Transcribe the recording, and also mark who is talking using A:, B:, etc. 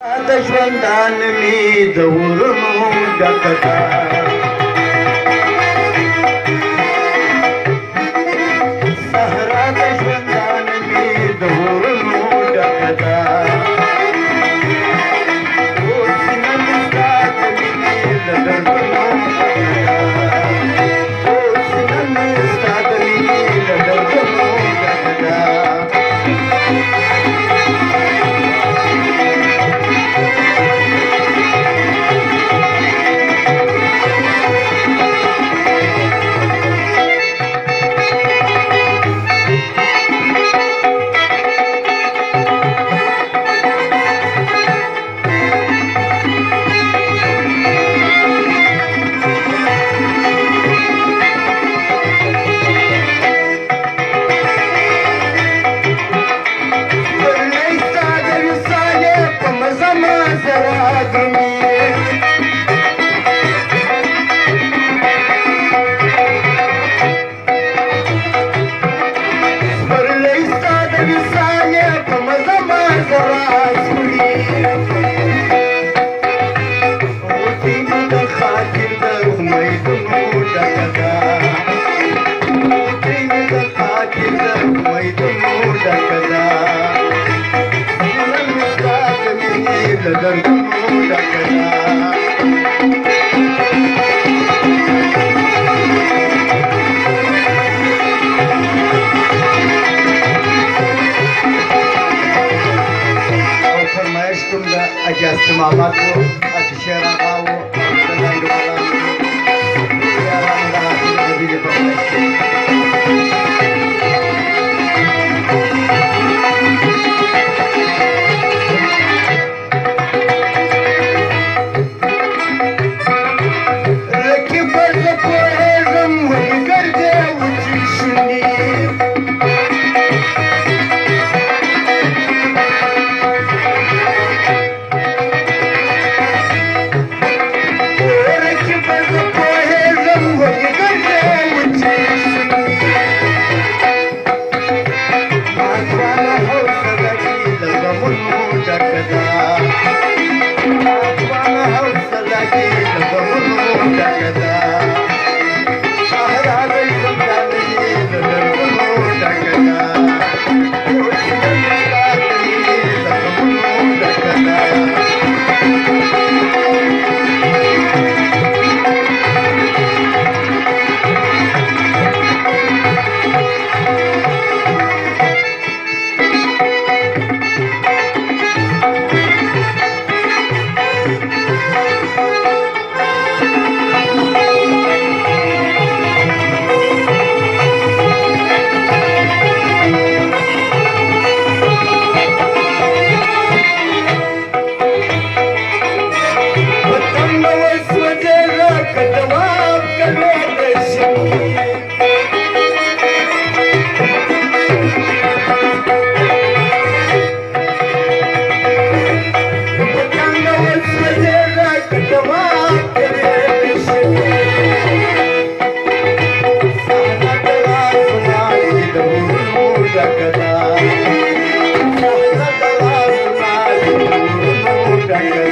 A: د ژوندان می د ورونو ډکه ده صحرا د ژوندان می د ورونو ډکه ده اوس سینه مې ستا د مینې له دردونو ډکه ده اوس سینه مې ستا د مینې له دردونو ډکه ده اجازه محمد و اتشیر آقا و دلائل والا یاران دراتی نبی فرمایشی رکی برز پوهیزم وی گرده و چشنی Daka